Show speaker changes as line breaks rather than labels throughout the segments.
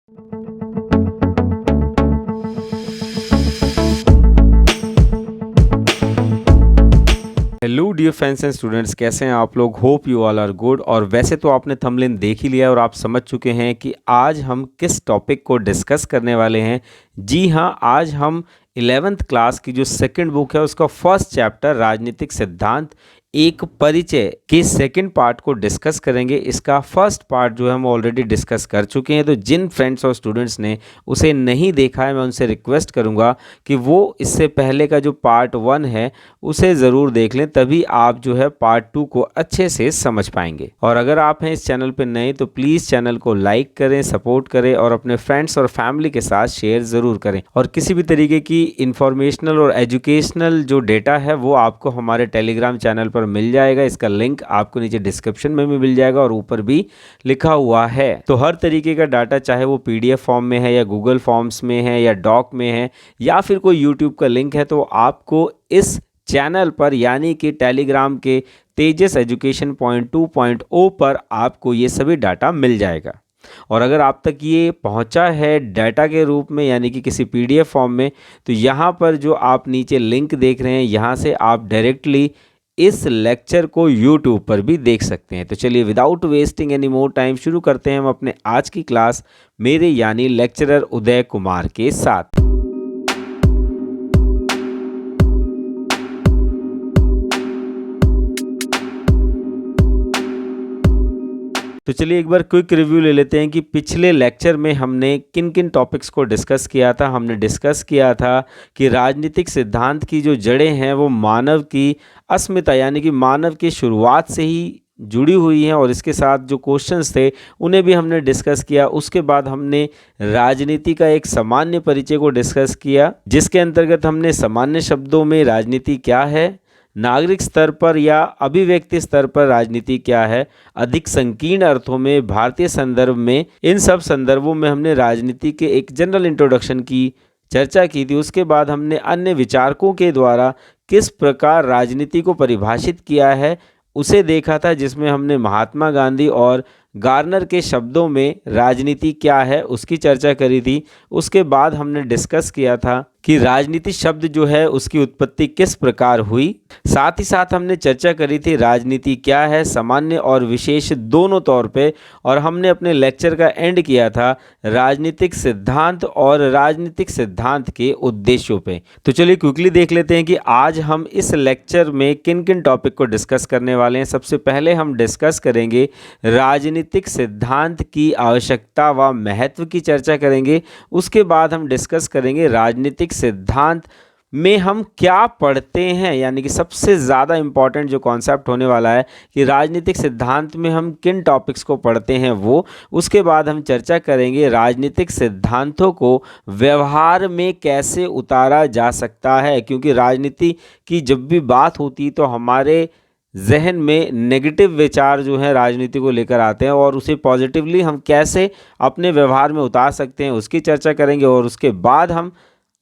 Hello dear friends and students, कैसे हैं आप लोग। Hope you all are good. और वैसे तो आपने थंबनेल देख ही लिया और आप समझ चुके हैं कि आज हम किस टॉपिक को डिस्कस करने वाले हैं। जी हाँ, आज हम 11th क्लास की जो सेकंड बुक है उसका फर्स्ट चैप्टर राजनीतिक सिद्धांत एक परिचय के सेकंड पार्ट को डिस्कस करेंगे। इसका फर्स्ट पार्ट जो है हम ऑलरेडी डिस्कस कर चुके हैं, तो जिन फ्रेंड्स और स्टूडेंट्स ने उसे नहीं देखा है मैं उनसे रिक्वेस्ट करूंगा कि वो इससे पहले का जो पार्ट 1 है उसे ज़रूर देख लें, तभी आप जो है पार्ट 2 को अच्छे से समझ पाएंगे। और अगर आप हैं इस चैनल पर नए तो प्लीज़ चैनल को लाइक करें, सपोर्ट करें और अपने फ्रेंड्स और फैमिली के साथ शेयर ज़रूर करें। और किसी भी तरीके की इंफॉर्मेशनल और एजुकेशनल जो डेटा है वो आपको हमारे टेलीग्राम चैनल पर मिल जाएगा। इसका लिंक आपको नीचे डिस्क्रिप्शन में भी मिल जाएगा और ऊपर भी लिखा हुआ है। तो हर तरीके का डाटा, चाहे वो PDF फॉर्म में है या गूगल फॉर्म्स में है या डॉक में है या फिर कोई यूट्यूब का लिंक है, तो आपको इस चैनल पर यानी कि टेलीग्राम के तेजस एजुकेशन 2.0 पर आपको ये सभी डाटा मिल जाएगा। और अगर आप तक ये पहुंचा है डाटा के रूप में यानी कि किसी PDF फॉर्म में, तो यहाँ पर जो आप नीचे लिंक देख रहे हैं यहाँ से आप डायरेक्टली इस लेक्चर को YouTube पर भी देख सकते हैं। तो चलिए without wasting any more time शुरू करते हैं हम अपने आज की क्लास मेरे यानी लेक्चरर उदय कुमार के साथ। तो चलिए एक बार क्विक रिव्यू ले लेते हैं कि पिछले लेक्चर में हमने किन किन टॉपिक्स को डिस्कस किया था। हमने डिस्कस किया था कि राजनीतिक सिद्धांत की जो जड़ें हैं वो मानव की अस्मिता यानी कि मानव की शुरुआत से ही जुड़ी हुई हैं, और इसके साथ जो क्वेश्चंस थे उन्हें भी हमने डिस्कस किया। उसके बाद हमने राजनीति का एक सामान्य परिचय को डिस्कस किया, जिसके अंतर्गत हमने सामान्य शब्दों में राजनीति क्या है, नागरिक स्तर पर या अभिव्यक्ति स्तर पर राजनीति क्या है, अधिक संकीर्ण अर्थों में भारतीय संदर्भ में, इन सब संदर्भों में हमने राजनीति के एक जनरल इंट्रोडक्शन की चर्चा की थी। उसके बाद हमने अन्य विचारकों के द्वारा किस प्रकार राजनीति को परिभाषित किया है उसे देखा था, जिसमें हमने महात्मा गांधी और गार्नर के शब्दों में राजनीति क्या है उसकी चर्चा करी थी। उसके बाद हमने डिस्कस किया था कि राजनीति शब्द जो है उसकी उत्पत्ति किस प्रकार हुई। साथ ही साथ हमने चर्चा करी थी राजनीति क्या है सामान्य और विशेष दोनों तौर पे, और हमने अपने लेक्चर का एंड किया था राजनीतिक सिद्धांत और राजनीतिक सिद्धांत के उद्देश्यों पे। तो चलिए क्विकली देख लेते हैं कि आज हम इस लेक्चर में किन किन टॉपिक को डिस्कस करने वाले हैं। सबसे पहले हम डिस्कस करेंगे राजनीतिक सिद्धांत की आवश्यकता व महत्व की चर्चा करेंगे। उसके बाद हम डिस्कस करेंगे राजनीतिक सिद्धांत में हम क्या पढ़ते हैं, यानी कि सबसे ज़्यादा इम्पॉर्टेंट जो कॉन्सेप्ट होने वाला है कि राजनीतिक सिद्धांत में हम किन टॉपिक्स को पढ़ते हैं वो। उसके बाद हम चर्चा करेंगे राजनीतिक सिद्धांतों को व्यवहार में कैसे उतारा जा सकता है, क्योंकि राजनीति की जब भी बात होती तो हमारे जहन में नेगेटिव विचार जो है राजनीति को लेकर आते हैं, और उसे पॉजिटिवली हम कैसे अपने व्यवहार में उतार सकते हैं उसकी चर्चा करेंगे। और उसके बाद हम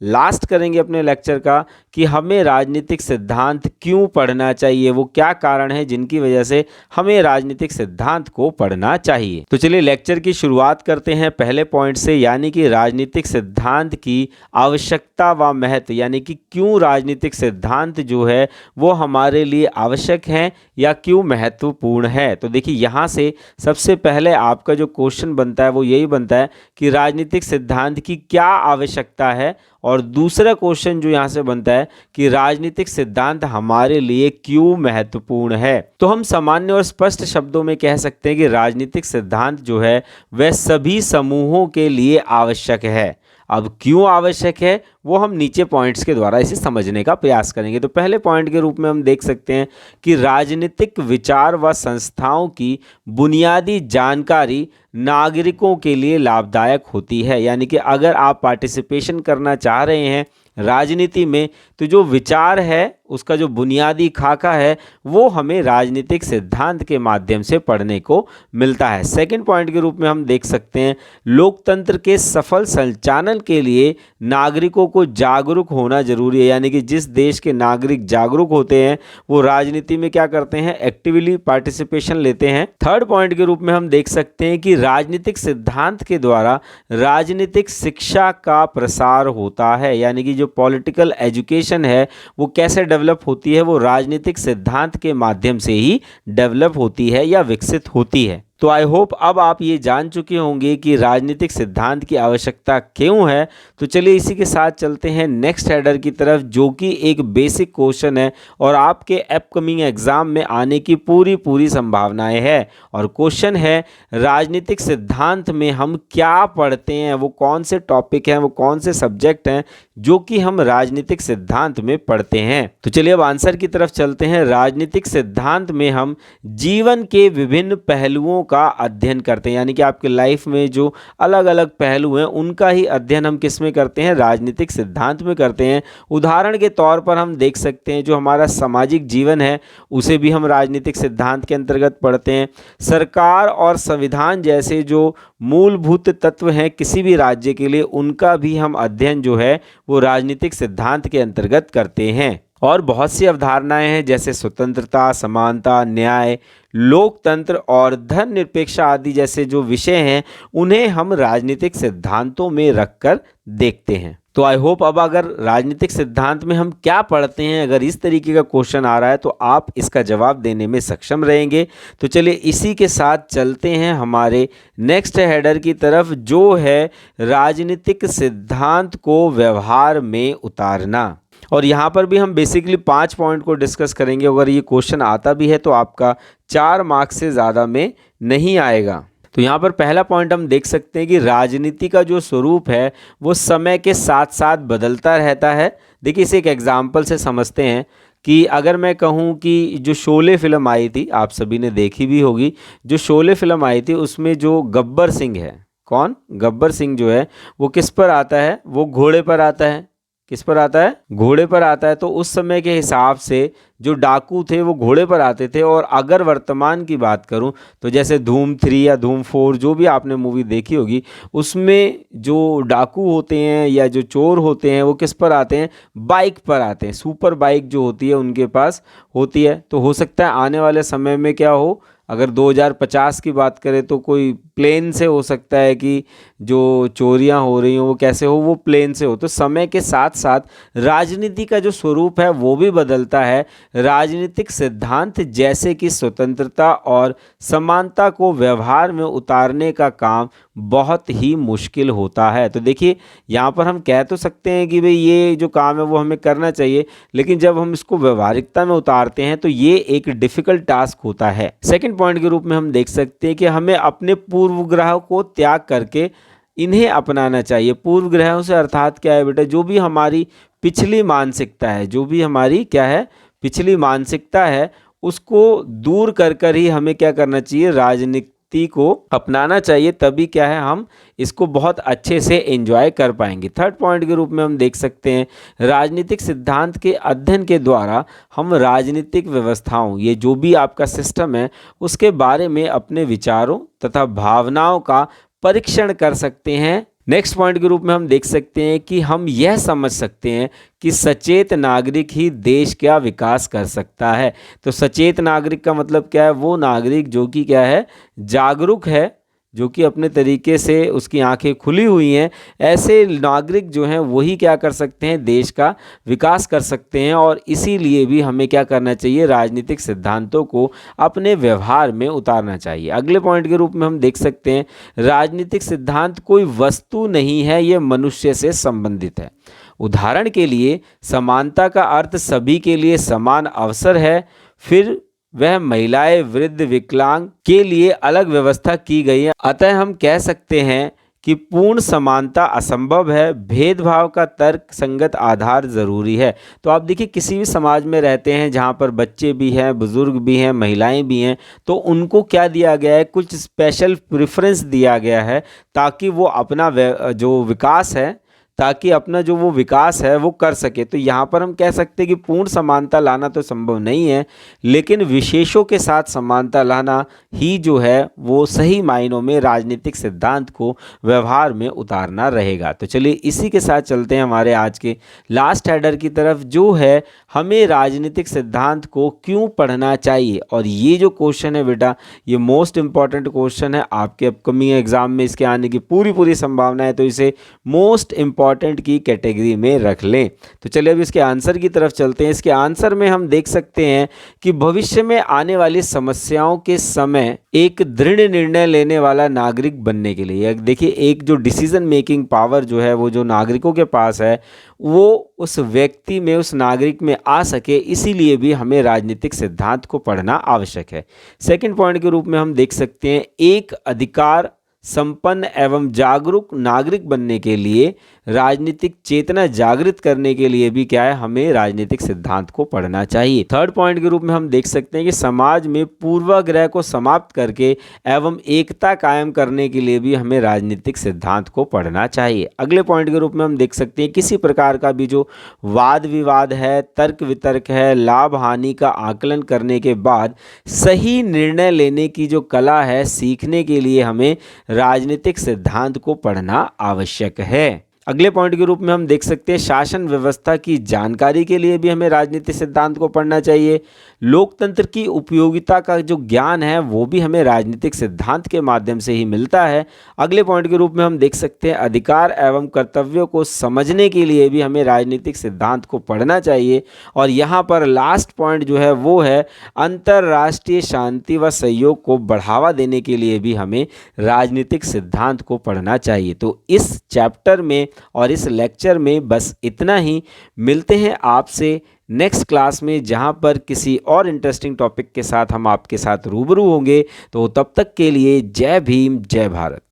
लास्ट करेंगे अपने लेक्चर का कि हमें राजनीतिक सिद्धांत क्यों पढ़ना चाहिए, वो क्या कारण है जिनकी वजह से हमें राजनीतिक सिद्धांत को पढ़ना चाहिए। तो चलिए लेक्चर की शुरुआत करते हैं पहले पॉइंट से, यानी कि राजनीतिक सिद्धांत की आवश्यकता व महत्व, यानी कि क्यों राजनीतिक सिद्धांत जो है वो हमारे लिए आवश्यक है या क्यों महत्वपूर्ण है। तो देखिए यहाँ से सबसे पहले आपका जो क्वेश्चन बनता है वो यही बनता है कि राजनीतिक सिद्धांत की क्या आवश्यकता है, और दूसरा क्वेश्चन जो यहाँ से बनता है कि राजनीतिक सिद्धांत हमारे लिए क्यों महत्वपूर्ण है। तो हम सामान्य और स्पष्ट शब्दों में कह सकते हैं कि राजनीतिक सिद्धांत जो है वह सभी समूहों के लिए आवश्यक है। अब क्यों आवश्यक है वो हम नीचे पॉइंट्स के द्वारा इसे समझने का प्रयास करेंगे। तो पहले पॉइंट के रूप में हम देख सकते हैं कि राजनीतिक विचार व संस्थाओं की बुनियादी जानकारी नागरिकों के लिए लाभदायक होती है। यानी कि अगर आप पार्टिसिपेशन करना चाह रहे हैं राजनीति में, तो जो विचार है उसका जो बुनियादी खाका है वो हमें राजनीतिक सिद्धांत के माध्यम से पढ़ने को मिलता है। सेकंड पॉइंट के रूप में हम देख सकते हैं लोकतंत्र के सफल संचालन के लिए नागरिकों को जागरूक होना जरूरी है, यानी कि जिस देश के नागरिक जागरूक होते हैं वो राजनीति में क्या करते हैं, एक्टिवली पार्टिसिपेशन लेते हैं। थर्ड पॉइंट के रूप में हम देख सकते हैं कि राजनीतिक सिद्धांत के द्वारा राजनीतिक शिक्षा का प्रसार होता है, यानी कि जो पॉलिटिकल एजुकेशन है वो कैसे डेवलप होती है, वो राजनीतिक सिद्धांत के माध्यम से ही डेवलप होती है या विकसित होती है। तो आई होप अब आप ये जान चुके होंगे कि राजनीतिक सिद्धांत की आवश्यकता क्यों है। तो चलिए इसी के साथ चलते हैं नेक्स्ट हेडर की तरफ, जो कि एक बेसिक क्वेश्चन है और आपके अपकमिंग एग्जाम में आने की पूरी संभावनाएं है। और क्वेश्चन है राजनीतिक सिद्धांत में हम क्या पढ़ते हैं, वो कौन से टॉपिक हैं, वो कौन से सब्जेक्ट हैं जो कि हम राजनीतिक सिद्धांत में पढ़ते हैं। तो चलिए अब आंसर की तरफ चलते हैं। राजनीतिक सिद्धांत में हम जीवन के विभिन्न पहलुओं का अध्ययन करते हैं, यानी कि आपके लाइफ में जो अलग अलग पहलू हैं उनका ही अध्ययन हम किस में करते हैं, राजनीतिक सिद्धांत में करते हैं। उदाहरण के तौर पर हम देख सकते हैं जो हमारा सामाजिक जीवन है उसे भी हम राजनीतिक सिद्धांत के अंतर्गत पढ़ते हैं। सरकार और संविधान जैसे जो मूलभूत तत्व हैं किसी भी राज्य के लिए, उनका भी हम अध्ययन जो है वो राजनीतिक सिद्धांत के अंतर्गत करते हैं। और बहुत सी अवधारणाएं हैं जैसे स्वतंत्रता, समानता, न्याय, लोकतंत्र और धर्मनिरपेक्षता आदि जैसे जो विषय हैं उन्हें हम राजनीतिक सिद्धांतों में रखकर देखते हैं। तो आई होप अब अगर राजनीतिक सिद्धांत में हम क्या पढ़ते हैं, अगर इस तरीके का क्वेश्चन आ रहा है तो आप इसका जवाब देने में सक्षम रहेंगे। तो चलिए इसी के साथ चलते हैं हमारे नेक्स्ट हेडर की तरफ, जो है राजनीतिक सिद्धांत को व्यवहार में उतारना। और यहाँ पर भी हम बेसिकली 5 पॉइंट को डिस्कस करेंगे। अगर ये क्वेश्चन आता भी है तो आपका 4 मार्क्स से ज़्यादा में नहीं आएगा। तो यहाँ पर पहला पॉइंट हम देख सकते हैं कि राजनीति का जो स्वरूप है वो समय के साथ साथ बदलता रहता है। देखिए इसे एक एग्जाम्पल से समझते हैं कि अगर मैं कहूँ कि जो शोले फिल्म आई थी, आप सभी ने देखी भी होगी, जो शोले फिल्म आई थी उसमें जो गब्बर सिंह है, कौन, गब्बर सिंह जो है वो किस पर आता है, वो घोड़े पर आता है। किस पर आता है, घोड़े पर आता है। तो उस समय के हिसाब से जो डाकू थे वो घोड़े पर आते थे। और अगर वर्तमान की बात करूं तो जैसे धूम 3 या धूम 4 जो भी आपने मूवी देखी होगी, उसमें जो डाकू होते हैं या जो चोर होते हैं वो किस पर आते हैं, बाइक पर आते हैं। सुपर बाइक जो होती है उनके पास होती है। तो हो सकता है आने वाले समय में क्या हो, अगर 2050 की बात करें तो कोई प्लेन से हो सकता है कि जो चोरियां हो रही हो वो कैसे हो, वो प्लेन से हो। तो समय के साथ साथ राजनीति का जो स्वरूप है वो भी बदलता है। राजनीतिक सिद्धांत जैसे कि स्वतंत्रता और समानता को व्यवहार में उतारने का काम बहुत ही मुश्किल होता है। तो देखिए यहाँ पर हम कह तो सकते हैं कि भाई ये जो काम है वो हमें करना चाहिए, लेकिन जब हम इसको व्यवहारिकता में उतारते हैं तो ये एक डिफिकल्ट टास्क होता है। सेकंड पॉइंट के रूप में हम देख सकते हैं कि हमें अपने पूर्वग्रह को त्याग करके इन्हें अपनाना चाहिए। पूर्वग्रहों से अर्थात क्या है बेटा, जो भी हमारी पिछली मानसिकता है, जो भी हमारी क्या है पिछली मानसिकता है, उसको दूर कर कर ही हमें क्या करना चाहिए, राजनीति को अपनाना चाहिए। तभी क्या है हम इसको बहुत अच्छे से एंजॉय कर पाएंगे। थर्ड पॉइंट के रूप में हम देख सकते हैं राजनीतिक सिद्धांत के अध्ययन के द्वारा हम राजनीतिक व्यवस्थाओं, ये जो भी आपका सिस्टम है उसके बारे में अपने विचारों तथा भावनाओं का परीक्षण कर सकते हैं। नेक्स्ट पॉइंट के रूप में हम देख सकते हैं कि हम यह समझ सकते हैं कि सचेत नागरिक ही देश का विकास कर सकता है। तो सचेत नागरिक का मतलब क्या है, वो नागरिक जो कि क्या है, जागरूक है, जो कि अपने तरीके से उसकी आंखें खुली हुई हैं। ऐसे नागरिक जो हैं वही क्या कर सकते हैं, देश का विकास कर सकते हैं। और इसीलिए भी हमें क्या करना चाहिए, राजनीतिक सिद्धांतों को अपने व्यवहार में उतारना चाहिए। अगले पॉइंट के रूप में हम देख सकते हैं राजनीतिक सिद्धांत कोई वस्तु नहीं है, ये मनुष्य से संबंधित है। उदाहरण के लिए समानता का अर्थ सभी के लिए समान अवसर है, फिर वह महिलाएं, वृद्ध, विकलांग के लिए अलग व्यवस्था की गई है। अतः हम कह सकते हैं कि पूर्ण समानता असंभव है, भेदभाव का तर्क संगत आधार ज़रूरी है। तो आप देखिए किसी भी समाज में रहते हैं जहाँ पर बच्चे भी हैं, बुज़ुर्ग भी हैं, महिलाएं भी हैं, तो उनको क्या दिया गया है, कुछ स्पेशल प्रेफरेंस दिया गया है ताकि वो अपना जो विकास है, ताकि अपना जो वो विकास है वो कर सके। तो यहाँ पर हम कह सकते हैं कि पूर्ण समानता लाना तो संभव नहीं है, लेकिन विशेषों के साथ समानता लाना ही जो है वो सही मायनों में राजनीतिक सिद्धांत को व्यवहार में उतारना रहेगा। तो चलिए इसी के साथ चलते हैं हमारे आज के लास्ट हेडर की तरफ, जो है हमें राजनीतिक सिद्धांत को क्यों पढ़ना चाहिए। और ये जो क्वेश्चन है बेटा, ये मोस्ट इंपॉर्टेंट क्वेश्चन है, आपके अपकमिंग एग्जाम में इसके आने की पूरी संभावना है, तो इसे मोस्ट इंपॉर्टेंट की कैटेगरी में रख लें। तो चलिए अब इसके आंसर की तरफ चलते हैं। इसके आंसर में हम देख सकते हैं कि भविष्य में आने वाली समस्याओं के समय एक दृढ़ निर्णय लेने वाला नागरिक बनने के लिए, देखिए एक जो डिसीजन मेकिंग पावर जो है वो जो नागरिकों के पास है वो उस व्यक्ति में, उस नागरिक में आ सके, इसीलिए भी हमें राजनीतिक सिद्धांत को पढ़ना आवश्यक है। सेकंड पॉइंट के रूप में हम देख सकते हैं एक अधिकार संपन्न एवं जागरूक नागरिक बनने के लिए, राजनीतिक चेतना जागृत करने के लिए भी क्या है, हमें राजनीतिक सिद्धांत को पढ़ना चाहिए। थर्ड पॉइंट के रूप में हम देख सकते हैं कि समाज में पूर्वाग्रह को समाप्त करके एवं एकता कायम करने के लिए भी हमें राजनीतिक सिद्धांत को पढ़ना चाहिए। अगले पॉइंट के रूप में हम देख सकते हैं किसी प्रकार का भी जो वाद विवाद है, तर्क वितर्क है, लाभ हानि का आकलन करने के बाद सही निर्णय लेने की जो कला है, सीखने के लिए हमें राजनीतिक सिद्धांत को पढ़ना आवश्यक है। अगले पॉइंट के रूप में हम देख सकते हैं शासन व्यवस्था की जानकारी के लिए भी हमें राजनीतिक सिद्धांत को पढ़ना चाहिए। लोकतंत्र की उपयोगिता का जो ज्ञान है वो भी हमें राजनीतिक सिद्धांत के माध्यम से ही मिलता है। अगले पॉइंट के रूप में हम देख सकते हैं अधिकार एवं कर्तव्यों को समझने के लिए भी हमें राजनीतिक सिद्धांत को पढ़ना चाहिए। और यहाँ पर लास्ट पॉइंट जो है वो है अंतर्राष्ट्रीय शांति व सहयोग को बढ़ावा देने के लिए भी हमें राजनीतिक सिद्धांत को पढ़ना चाहिए। तो इस चैप्टर में और इस लेक्चर में बस इतना ही। मिलते हैं आपसे नेक्स्ट क्लास में, जहां पर किसी और इंटरेस्टिंग टॉपिक के साथ हम आपके साथ रूबरू होंगे। तो तब तक के लिए जय भीम, जय भारत।